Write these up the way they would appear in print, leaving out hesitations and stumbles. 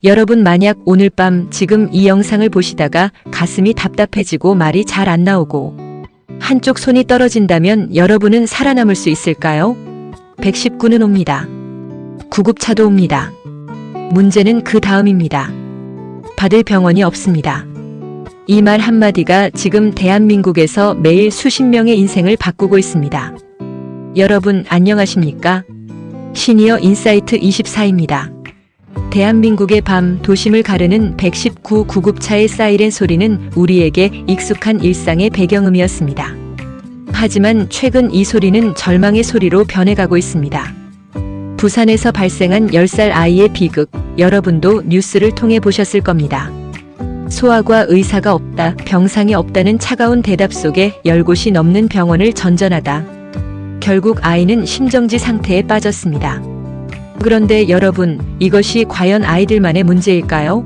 여러분 만약 오늘 밤 지금 이 영상을 보시다가 가슴이 답답해지고 말이 잘 안 나오고 한쪽 손이 떨어진다면 여러분은 살아남을 수 있을까요? 119는 옵니다. 구급차도 옵니다. 문제는 그 다음입니다. 받을 병원이 없습니다. 이 말 한마디가 지금 대한민국에서 매일 수십 명의 인생을 바꾸고 있습니다. 여러분 안녕하십니까? 시니어 인사이트 24입니다. 대한민국의 밤 도심을 가르는 119 구급차의 사이렌 소리는 우리에게 익숙한 일상의 배경음이었습니다. 하지만 최근 이 소리는 절망의 소리로 변해가고 있습니다. 부산에서 발생한 10살 아이의 비극, 여러분도 뉴스를 통해 보셨을 겁니다. 소아과 의사가 없다, 병상이 없다는 차가운 대답 속에 10곳이 넘는 병원을 전전하다. 결국 아이는 심정지 상태에 빠졌습니다. 그런데 여러분, 이것이 과연 아이들만의 문제일까요?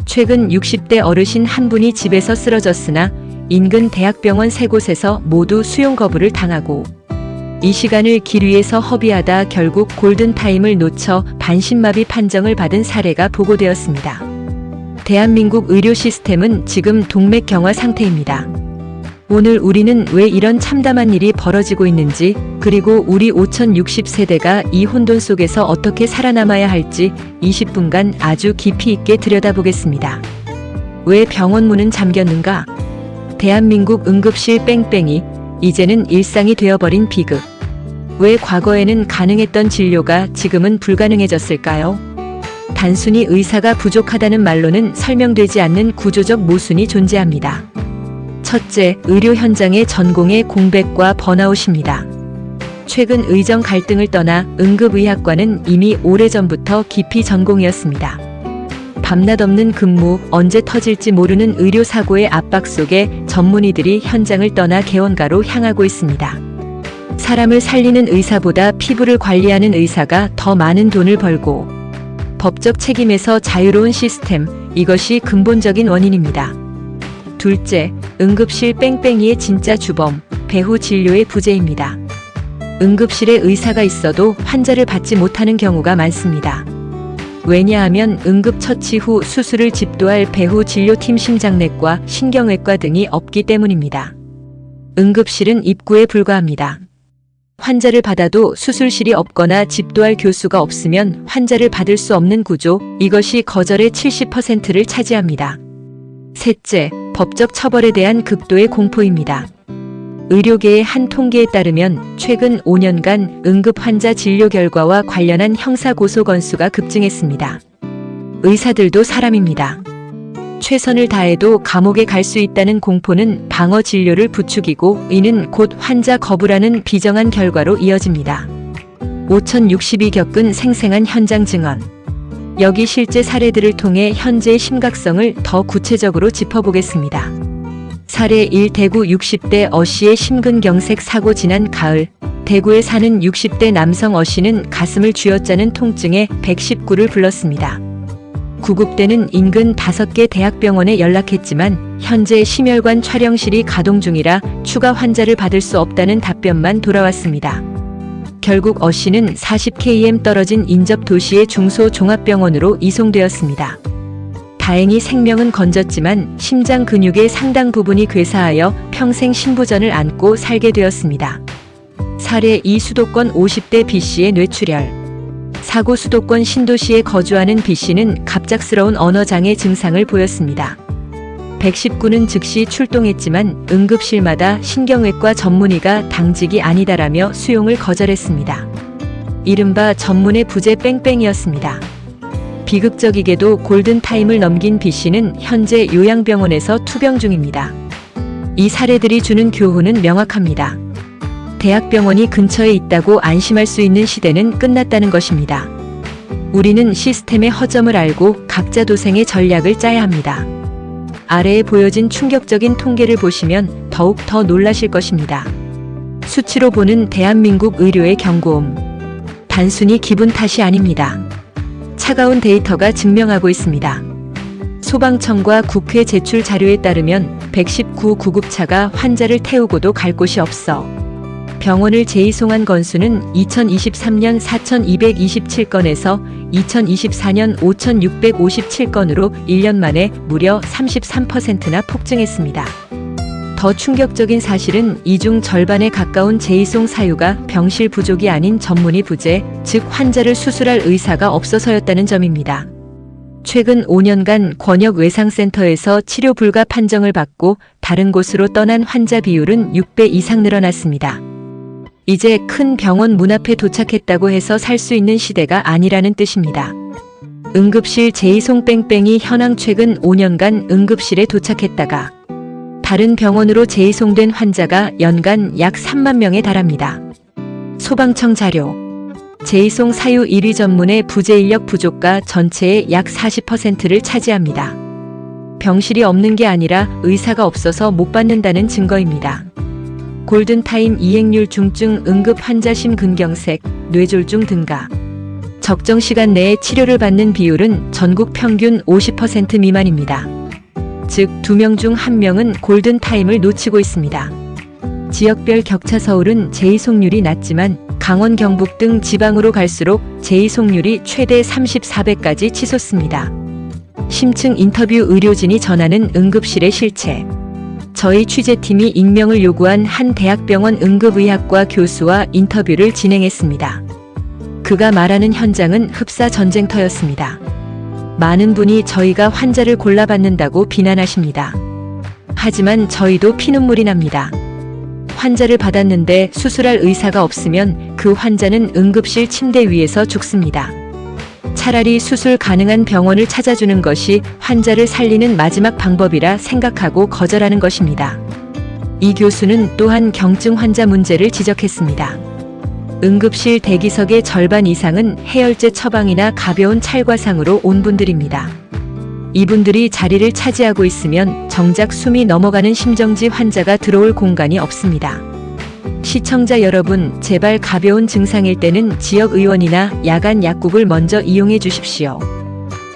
최근 60대 어르신 한 분이 집에서 쓰러졌으나 인근 대학병원 3곳에서 모두 수용 거부를 당하고 이 시간을 길 위에서 허비하다 결국 골든타임을 놓쳐 반신마비 판정을 받은 사례가 보고되었습니다. 대한민국 의료 시스템은 지금 동맥경화 상태입니다. 오늘 우리는 왜 이런 참담한 일이 벌어지고 있는지, 그리고 우리 5060세대가 이 혼돈 속에서 어떻게 살아남아야 할지 20분간 아주 깊이 있게 들여다보겠습니다. 왜 병원 문은 잠겼는가? 대한민국 응급실 뺑뺑이, 이제는 일상이 되어버린 비극. 왜 과거에는 가능했던 진료가 지금은 불가능해졌을까요? 단순히 의사가 부족하다는 말로는 설명되지 않는 구조적 모순이 존재합니다. 첫째, 의료 현장의 전공의 공백과 번아웃입니다. 최근 의정 갈등을 떠나 응급의학과는 이미 오래전부터 깊이 전공이었습니다. 밤낮 없는 근무, 언제 터질지 모르는 의료사고의 압박 속에 전문의들이 현장을 떠나 개원가로 향하고 있습니다. 사람을 살리는 의사보다 피부를 관리하는 의사가 더 많은 돈을 벌고 법적 책임에서 자유로운 시스템, 이것이 근본적인 원인입니다. 둘째, 응급실 뺑뺑이의 진짜 주범, 배후 진료의 부재입니다. 응급실에 의사가 있어도 환자를 받지 못하는 경우가 많습니다. 왜냐하면 응급처치 후 수술을 집도할 배후 진료팀 심장내과, 신경외과 등이 없기 때문입니다. 응급실은 입구에 불과합니다. 환자를 받아도 수술실이 없거나 집도할 교수가 없으면 환자를 받을 수 없는 구조, 이것이 거절의 70%를 차지합니다. 셋째, 법적 처벌에 대한 극도의 공포입니다. 의료계의 한 통계에 따르면 최근 5년간 응급 환자 진료 결과와 관련한 형사 고소 건수가 급증했습니다. 의사들도 사람입니다. 최선을 다해도 감옥에 갈 수 있다는 공포는 방어 진료를 부추기고 이는 곧 환자 거부라는 비정한 결과로 이어집니다. 5060이 겪은 생생한 현장 증언. 여기 실제 사례들을 통해 현재의 심각성을 더 구체적으로 짚어보겠습니다. 사례 1, 대구 60대 어씨의 심근경색 사고. 지난 가을 대구에 사는 60대 남성 어씨는 가슴을 쥐어짜는 통증에 119를 불렀습니다. 구급대는 인근 5개 대학병원에 연락했지만 현재 심혈관 촬영실이 가동 중이라 추가 환자를 받을 수 없다는 답변만 돌아왔습니다. 결국 어씨는 40km 떨어진 인접 도시의 중소종합병원으로 이송되었습니다. 다행히 생명은 건졌지만 심장 근육의 상당 부분이 괴사하여 평생 신부전을 안고 살게 되었습니다. 사례 2, 수도권 50대 B씨의 뇌출혈. 사고 수도권 신도시에 거주하는 B씨는 갑작스러운 언어장애 증상을 보였습니다. 119는 즉시 출동했지만 응급실마다 신경외과 전문의가 당직이 아니다라며 수용을 거절했습니다. 이른바 전문의 부재 뺑뺑이였습니다. 비극적이게도 골든타임을 넘긴 B씨는 현재 요양병원에서 투병 중입니다. 이 사례들이 주는 교훈은 명확합니다. 대학병원이 근처에 있다고 안심할 수 있는 시대는 끝났다는 것입니다. 우리는 시스템의 허점을 알고 각자 도생의 전략을 짜야 합니다. 아래에 보여진 충격적인 통계를 보시면 더욱 더 놀라실 것입니다. 수치로 보는 대한민국 의료의 경고음. 단순히 기분 탓이 아닙니다. 차가운 데이터가 증명하고 있습니다. 소방청과 국회 제출 자료에 따르면 119 구급차가 환자를 태우고도 갈 곳이 없어 병원을 재이송한 건수는 2023년 4,227건에서 2024년 5,657건으로 1년 만에 무려 33%나 폭증했습니다. 더 충격적인 사실은 이 중 절반에 가까운 재이송 사유가 병실 부족이 아닌 전문의 부재, 즉 환자를 수술할 의사가 없어서였다는 점입니다. 최근 5년간 권역외상센터에서 치료 불가 판정을 받고 다른 곳으로 떠난 환자 비율은 6배 이상 늘어났습니다. 이제 큰 병원 문 앞에 도착했다고 해서 살 수 있는 시대가 아니라는 뜻입니다. 응급실 재이송 뺑뺑이 현황. 최근 5년간 응급실에 도착했다가 다른 병원으로 재이송된 환자가 연간 약 3만 명에 달합니다. 소방청 자료. 재이송 사유 1위 전문의 부재 인력 부족과 전체의 약 40%를 차지합니다. 병실이 없는 게 아니라 의사가 없어서 못 받는다는 증거입니다. 골든타임 이행률. 중증 응급 환자 심근경색, 뇌졸중 등가. 적정 시간 내에 치료를 받는 비율은 전국 평균 50% 미만입니다. 즉 2명 중 1명은 골든타임을 놓치고 있습니다. 지역별 격차. 서울은 재이송률이 낮지만 강원, 경북 등 지방으로 갈수록 재이송률이 최대 34배까지 치솟습니다. 심층 인터뷰. 의료진이 전하는 응급실의 실체. 저희 취재팀이 익명을 요구한 한 대학병원 응급의학과 교수와 인터뷰를 진행했습니다. 그가 말하는 현장은 흡사 전쟁터였습니다. 많은 분이 저희가 환자를 골라받는다고 비난하십니다. 하지만 저희도 피눈물이 납니다. 환자를 받았는데 수술할 의사가 없으면 그 환자는 응급실 침대 위에서 죽습니다. 차라리 수술 가능한 병원을 찾아주는 것이 환자를 살리는 마지막 방법이라 생각하고 거절하는 것입니다. 이 교수는 또한 경증 환자 문제를 지적했습니다. 응급실 대기석의 절반 이상은 해열제 처방이나 가벼운 찰과상으로 온 분들입니다. 이분들이 자리를 차지하고 있으면 정작 숨이 넘어가는 심정지 환자가 들어올 공간이 없습니다. 시청자 여러분, 제발 가벼운 증상일 때는 지역의원이나 야간 약국을 먼저 이용해 주십시오.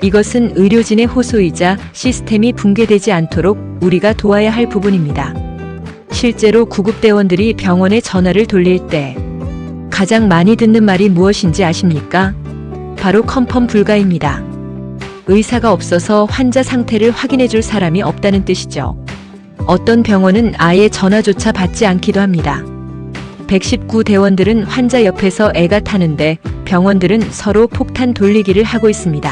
이것은 의료진의 호소이자 시스템이 붕괴되지 않도록 우리가 도와야 할 부분입니다. 실제로 구급대원들이 병원에 전화를 돌릴 때 가장 많이 듣는 말이 무엇인지 아십니까? 바로 컨펌 불가입니다. 의사가 없어서 환자 상태를 확인해 줄 사람이 없다는 뜻이죠. 어떤 병원은 아예 전화조차 받지 않기도 합니다. 119 대원들은 환자 옆에서 애가 타는데 병원들은 서로 폭탄 돌리기를 하고 있습니다.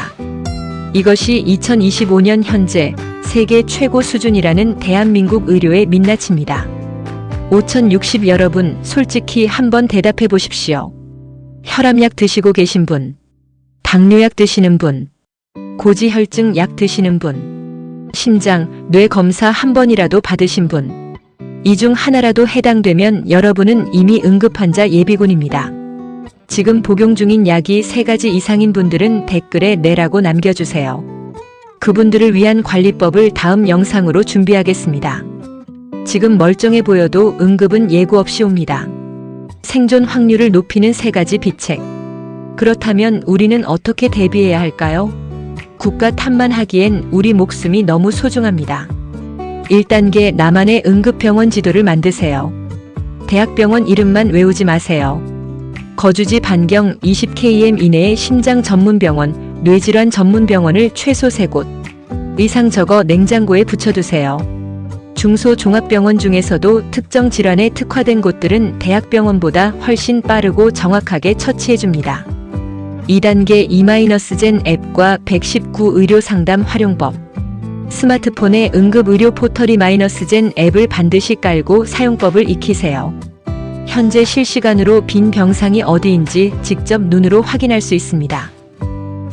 이것이 2025년 현재 세계 최고 수준이라는 대한민국 의료의 민낯입니다. 5060 여러분, 솔직히 한번 대답해 보십시오. 혈압약 드시고 계신 분, 당뇨약 드시는 분, 고지혈증 약 드시는 분, 심장, 뇌 검사 한 번이라도 받으신 분, 이 중 하나라도 해당되면 여러분은 이미 응급환자 예비군입니다. 지금 복용 중인 약이 3가지 이상인 분들은 댓글에 네라고 남겨주세요. 그분들을 위한 관리법을 다음 영상으로 준비하겠습니다. 지금 멀쩡해 보여도 응급은 예고 없이 옵니다. 생존 확률을 높이는 3가지 비책. 그렇다면 우리는 어떻게 대비해야 할까요? 국가 탓만 하기엔 우리 목숨이 너무 소중합니다. 1단계 나만의 응급병원 지도를 만드세요. 대학병원 이름만 외우지 마세요. 거주지 반경 20km 이내의 심장 전문병원, 뇌질환 전문병원을 최소 3곳 이상 적어 냉장고에 붙여두세요. 중소종합병원 중에서도 특정 질환에 특화된 곳들은 대학병원보다 훨씬 빠르고 정확하게 처치해줍니다. 2단계 E-젠 앱과 119 의료상담 활용법. 스마트폰에 응급의료 포털 E-젠 앱을 반드시 깔고 사용법을 익히세요. 현재 실시간으로 빈 병상이 어디인지 직접 눈으로 확인할 수 있습니다.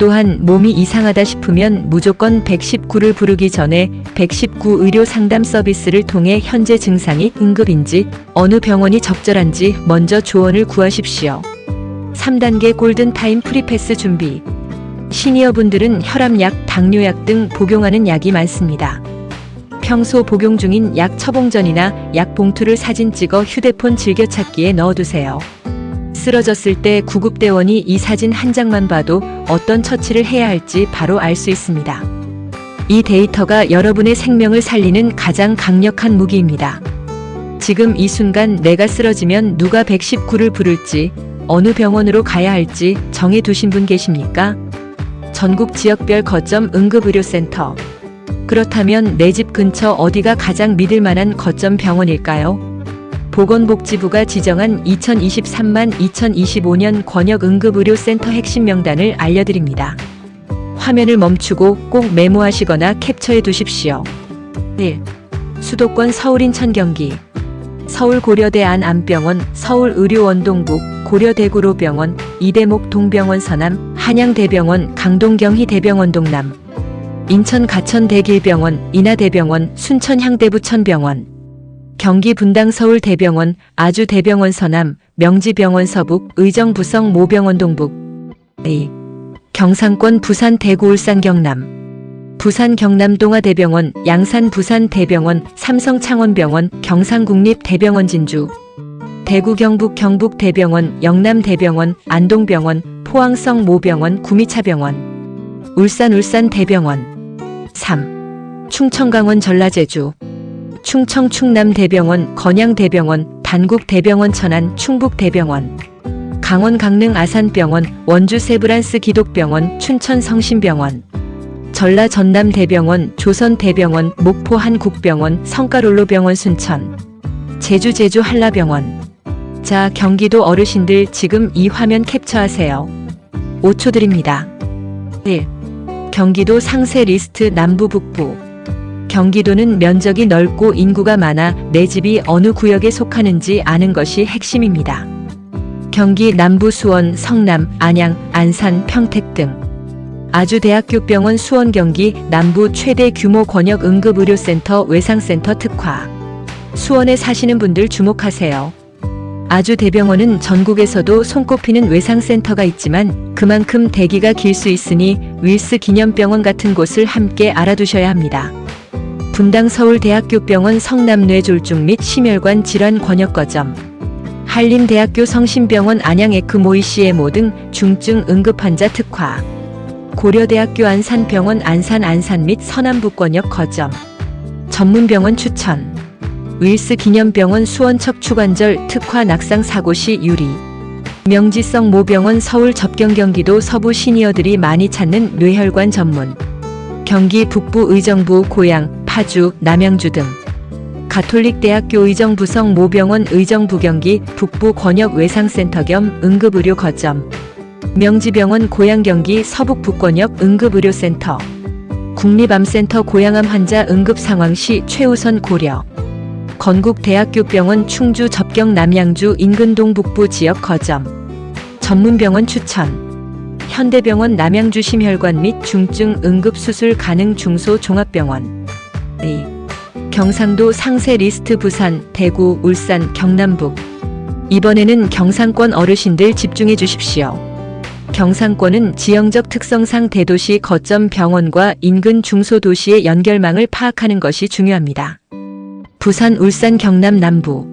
또한 몸이 이상하다 싶으면 무조건 119를 부르기 전에 119 의료 상담 서비스를 통해 현재 증상이 응급인지 어느 병원이 적절한지 먼저 조언을 구하십시오. 3단계 골든타임 프리패스 준비. 시니어분들은 혈압약, 당뇨약 등 복용하는 약이 많습니다. 평소 복용 중인 약 처봉전이나 약 봉투를 사진 찍어 휴대폰 즐겨찾기에 넣어두세요. 쓰러졌을 때 구급대원이 이 사진 한 장만 봐도 어떤 처치를 해야 할지 바로 알 수 있습니다. 이 데이터가 여러분의 생명을 살리는 가장 강력한 무기입니다. 지금 이 순간 내가 쓰러지면 누가 119를 부를지, 어느 병원으로 가야 할지 정해 두신 분 계십니까? 전국 지역별 거점 응급의료센터. 그렇다면 내 집 근처 어디가 가장 믿을 만한 거점 병원일까요? 보건복지부가 지정한 2023-2025년 권역응급의료센터 핵심 명단을 알려드립니다. 화면을 멈추고 꼭 메모하시거나 캡처해 두십시오. 1. 수도권 서울 인천 경기 서울 고려대 안암병원, 서울 의료원동북, 고려대구로병원, 이대목 동병원 서남, 한양대병원, 강동경희 대병원 동남, 인천 가천 대길병원, 인하대병원, 순천 향대부천병원, 경기 분당 서울 대병원, 아주 대병원 서남, 명지병원 서북, 의정 부성 모병원 동북. 2. 경상권 부산 대구 울산 경남 부산 경남 동아대병원, 양산 부산 대병원, 삼성 창원병원, 경상국립 대병원 진주, 대구 경북 경북 대병원, 영남 대병원, 안동병원, 포항성 모병원, 구미차병원, 울산 울산 대병원. 3. 충청 강원 전라제주 충청 충남 대병원, 건양 대병원, 단국 대병원 천안, 충북 대병원, 강원 강릉 아산병원, 원주 세브란스 기독병원, 춘천 성심병원, 전라 전남 대병원, 조선 대병원, 목포 한국병원, 성가롤로병원 순천, 제주 제주 한라병원. 자, 경기도 어르신들 지금 이 화면 캡처하세요. 5초 드립니다. 1. 경기도 상세 리스트 남부 북부. 경기도는 면적이 넓고 인구가 많아 내 집이 어느 구역에 속하는지 아는 것이 핵심입니다. 경기 남부 수원, 성남, 안양, 안산, 평택 등. 아주대학교병원 수원 경기 남부 최대 규모 권역 응급의료센터 외상센터 특화. 수원에 사시는 분들 주목하세요. 아주대병원은 전국에서도 손꼽히는 외상센터가 있지만 그만큼 대기가 길 수 있으니 윌스 기념병원 같은 곳을 함께 알아두셔야 합니다. 분당 서울대학교병원 성남뇌졸중 및 심혈관 질환 권역거점, 한림대학교 성심병원 안양 에크모 ECMO 등 중증 응급환자 특화, 고려대학교 안산병원 안산 및 서남북권역 거점, 전문병원 추천, 윌스 기념병원 수원 척추관절 특화 낙상 사고 시 유리, 명지성 모병원 서울 접경 경기도 서부 시니어들이 많이 찾는 뇌혈관 전문, 경기 북부 의정부 고양, 파주, 남양주 등, 가톨릭대학교 의정부성 모병원 의정부 경기 북부 권역 외상센터 겸 응급의료 거점, 명지병원 고양 경기 서북 북권역 응급의료센터, 국립암센터 고양암 환자 응급 상황 시 최우선 고려, 건국대학교병원 충주 접경 남양주 인근동 북부 지역 거점, 전문병원 추천, 현대병원 남양주 심혈관 및 중증 응급수술 가능 중소종합병원. 2. 경상도 상세 리스트 부산, 대구, 울산, 경남북. 이번에는 경상권 어르신들 집중해 주십시오. 경상권은 지형적 특성상 대도시 거점 병원과 인근 중소도시의 연결망을 파악하는 것이 중요합니다. 부산, 울산, 경남 남부.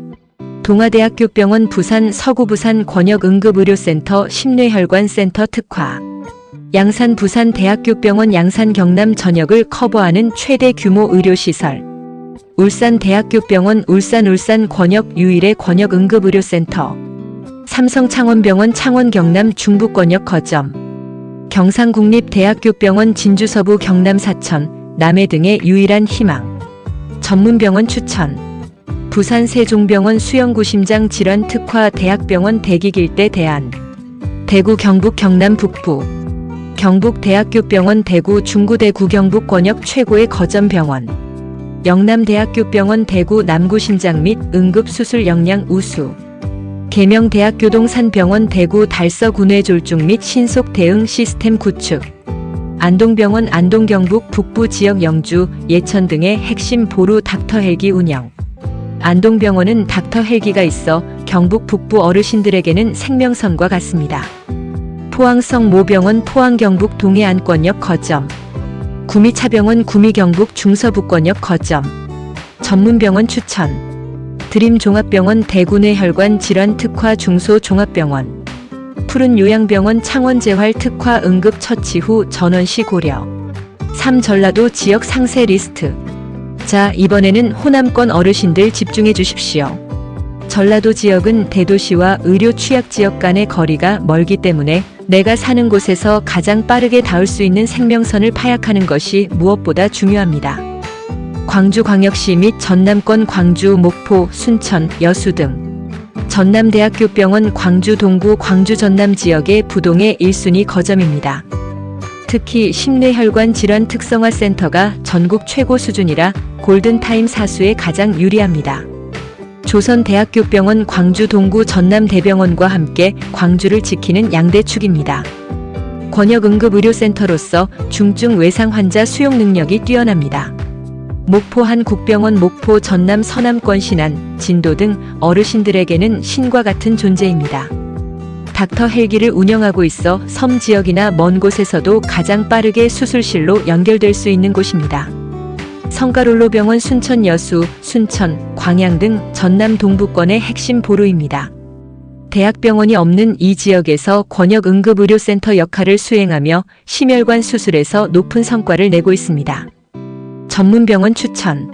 동아대학교병원 부산 서구부산 권역응급의료센터 심뇌혈관센터 특화. 양산 부산대학교병원 양산 경남 전역을 커버하는 최대 규모 의료시설. 울산대학교병원 울산 권역 유일의 권역응급의료센터. 삼성 창원병원 창원 경남 중부권역 거점. 경상국립대학교병원 진주 서부 경남 사천, 남해 등의 유일한 희망. 전문병원 추천. 부산 세종병원 수영구 심장 질환 특화 대학병원 대기길대 대안. 대구 경북 경남 북부. 경북대학교병원 대구 중구대구 경북권역 최고의 거점병원. 영남대학교병원 대구 남구 심장 및 응급수술 역량 우수. 계명대학교동 산병원 대구 달서군뇌졸중 및 신속 대응 시스템 구축. 안동병원 안동 경북 북부 지역 영주, 예천 등의 핵심 보루 닥터 헬기 운영. 안동병원은 닥터 헬기가 있어 경북 북부 어르신들에게는 생명선과 같습니다. 포항성 모병원 포항 경북 동해안권역 거점. 구미차병원 구미 경북 중서부권역 거점. 전문병원 추천. 드림종합병원 대구뇌혈관 질환 특화 중소종합병원. 푸른 요양병원 창원재활 특화 응급 처치 후 전원 시 고려. 3. 전라도 지역 상세 리스트. 자, 이번에는 호남권 어르신들 집중해 주십시오. 전라도 지역은 대도시와 의료 취약 지역 간의 거리가 멀기 때문에 내가 사는 곳에서 가장 빠르게 닿을 수 있는 생명선을 파악하는 것이 무엇보다 중요합니다. 광주광역시 및 전남권 광주, 목포, 순천, 여수 등 전남대학교병원 광주 동구 광주 전남 지역의 부동의 1순위 거점입니다. 특히 심뇌혈관 질환 특성화 센터가 전국 최고 수준이라 골든타임 사수에 가장 유리합니다. 조선대학교병원 광주 동구 전남대병원과 함께 광주를 지키는 양대축입니다. 권역응급의료센터로서 중증 외상 환자 수용 능력이 뛰어납니다. 목포 한국병원, 목포 전남 서남권 신안, 진도 등 어르신들에게는 신과 같은 존재입니다. 닥터 헬기를 운영하고 있어 섬 지역이나 먼 곳에서도 가장 빠르게 수술실로 연결될 수 있는 곳입니다. 성가롤로병원 순천 여수, 순천, 광양 등 전남 동부권의 핵심 보루입니다. 대학병원이 없는 이 지역에서 권역응급의료센터 역할을 수행하며 심혈관 수술에서 높은 성과를 내고 있습니다. 전문병원 추천.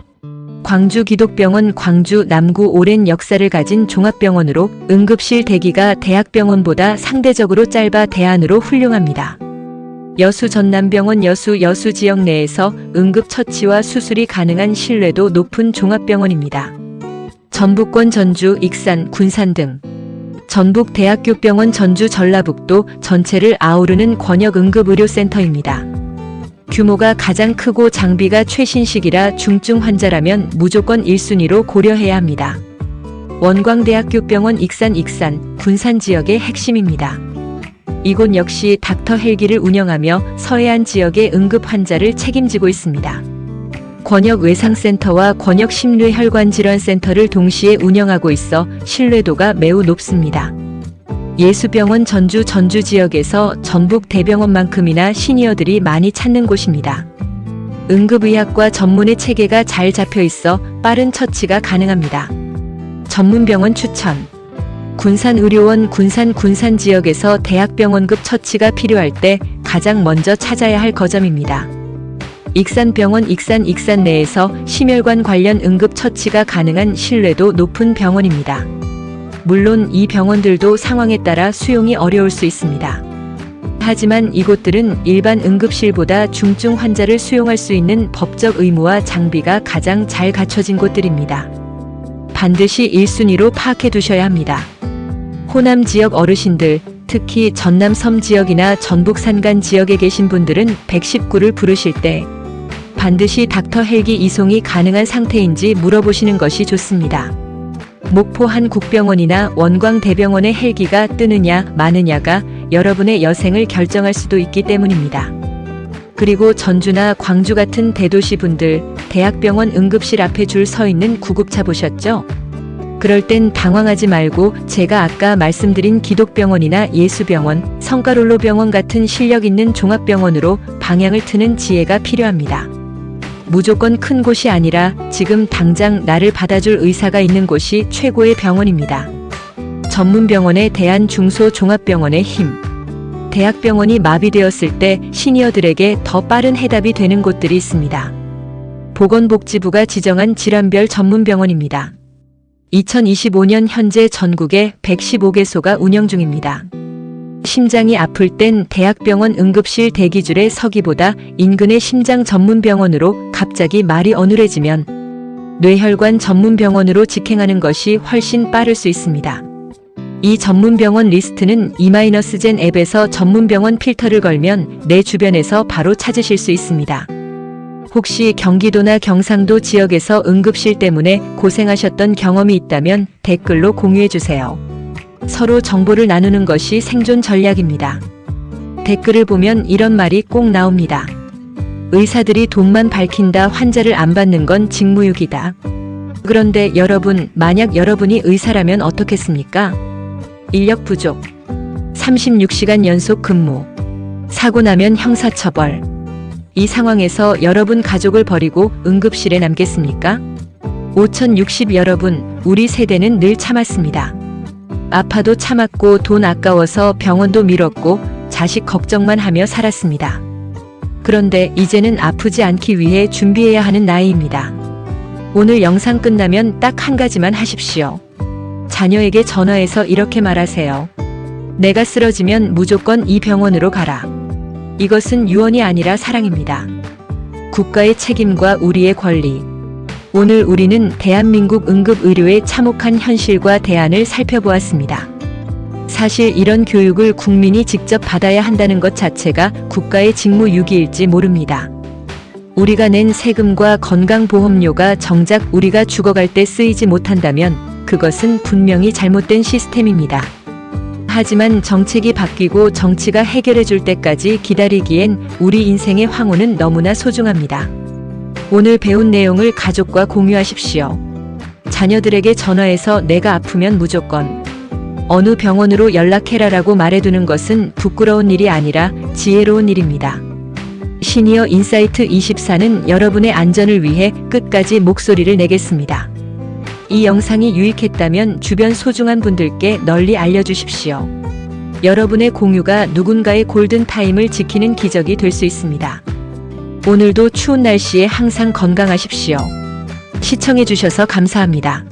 광주 기독병원 광주 남구 오랜 역사를 가진 종합병원으로 응급실 대기가 대학병원보다 상대적으로 짧아 대안으로 훌륭합니다. 여수 전남병원 여수 지역 내에서 응급처치와 수술이 가능한 신뢰도 높은 종합병원입니다. 전북권 전주, 익산, 군산 등 전북대학교병원 전주 전라북도 전체를 아우르는 권역응급의료센터입니다. 규모가 가장 크고 장비가 최신식이라 중증 환자라면 무조건 1순위로 고려해야 합니다. 원광대학교병원 익산, 군산 지역의 핵심입니다. 이곳 역시 닥터 헬기를 운영하며 서해안 지역의 응급 환자를 책임지고 있습니다. 권역외상센터와 권역심뇌혈관질환센터를 동시에 운영하고 있어 신뢰도가 매우 높습니다. 예수병원 전주 지역에서 전북대병원만큼이나 시니어들이 많이 찾는 곳입니다. 응급의학과 전문의 체계가 잘 잡혀 있어 빠른 처치가 가능합니다. 전문병원 추천. 군산의료원 군산 지역에서 대학병원급 처치가 필요할 때 가장 먼저 찾아야 할 거점입니다. 익산병원 익산 내에서 심혈관 관련 응급 처치가 가능한 신뢰도 높은 병원입니다. 물론 이 병원들도 상황에 따라 수용이 어려울 수 있습니다. 하지만 이곳들은 일반 응급실보다 중증 환자를 수용할 수 있는 법적 의무와 장비가 가장 잘 갖춰진 곳들입니다. 반드시 1순위로 파악해 두셔야 합니다. 호남 지역 어르신들, 특히 전남 섬 지역이나 전북 산간 지역에 계신 분들은 119를 부르실 때 반드시 닥터 헬기 이송이 가능한 상태인지 물어보시는 것이 좋습니다. 목포 한국병원이나 원광대병원의 헬기가 뜨느냐 마느냐가 여러분의 여생을 결정할 수도 있기 때문입니다. 그리고 전주나 광주 같은 대도시 분들, 대학병원 응급실 앞에 줄 서 있는 구급차 보셨죠? 그럴 땐 당황하지 말고 제가 아까 말씀드린 기독병원이나 예수병원, 성가롤로병원 같은 실력 있는 종합병원으로 방향을 트는 지혜가 필요합니다. 무조건 큰 곳이 아니라 지금 당장 나를 받아줄 의사가 있는 곳이 최고의 병원입니다. 전문병원에 대한 중소종합병원의 힘. 대학병원이 마비되었을 때 시니어들에게 더 빠른 해답이 되는 곳들이 있습니다. 보건복지부가 지정한 질환별 전문병원입니다. 2025년 현재 전국에 115개소가 운영 중입니다. 심장이 아플 땐 대학병원 응급실 대기줄에 서기보다 인근의 심장 전문병원으로 갑자기 말이 어눌해지면 뇌혈관 전문병원으로 직행하는 것이 훨씬 빠를 수 있습니다. 이 전문병원 리스트는 E-젠 앱에서 전문병원 필터를 걸면 내 주변에서 바로 찾으실 수 있습니다. 혹시 경기도나 경상도 지역에서 응급실 때문에 고생하셨던 경험이 있다면 댓글로 공유해주세요. 서로 정보를 나누는 것이 생존 전략입니다. 댓글을 보면 이런 말이 꼭 나옵니다. 의사들이 돈만 밝힌다, 환자를 안 받는 건 직무유기다. 그런데 여러분, 만약 여러분이 의사라면 어떻겠습니까? 인력 부족, 36시간 연속 근무, 사고 나면 형사처벌. 이 상황에서 여러분 가족을 버리고 응급실에 남겠습니까? 5060 여러분, 우리 세대는 늘 참았습니다. 아파도 참았고 돈 아까워서 병원도 미뤘고 자식 걱정만 하며 살았습니다. 그런데 이제는 아프지 않기 위해 준비해야 하는 나이입니다. 오늘 영상 끝나면 딱 한 가지만 하십시오. 자녀에게 전화해서 이렇게 말하세요. 내가 쓰러지면 무조건 이 병원으로 가라. 이것은 유언이 아니라 사랑입니다. 국가의 책임과 우리의 권리. 오늘 우리는 대한민국 응급의료의 참혹한 현실과 대안을 살펴보았습니다. 사실 이런 교육을 국민이 직접 받아야 한다는 것 자체가 국가의 직무유기일지 모릅니다. 우리가 낸 세금과 건강보험료가 정작 우리가 죽어갈 때 쓰이지 못한다면 그것은 분명히 잘못된 시스템입니다. 하지만 정책이 바뀌고 정치가 해결해 줄 때까지 기다리기엔 우리 인생의 황혼은 너무나 소중합니다. 오늘 배운 내용을 가족과 공유하십시오. 자녀들에게 전화해서 내가 아프면 무조건 어느 병원으로 연락해라라고 말해두는 것은 부끄러운 일이 아니라 지혜로운 일입니다. 시니어 인사이트 24는 여러분의 안전을 위해 끝까지 목소리를 내겠습니다. 이 영상이 유익했다면 주변 소중한 분들께 널리 알려주십시오. 여러분의 공유가 누군가의 골든타임을 지키는 기적이 될 수 있습니다. 오늘도 추운 날씨에 항상 건강하십시오. 시청해주셔서 감사합니다.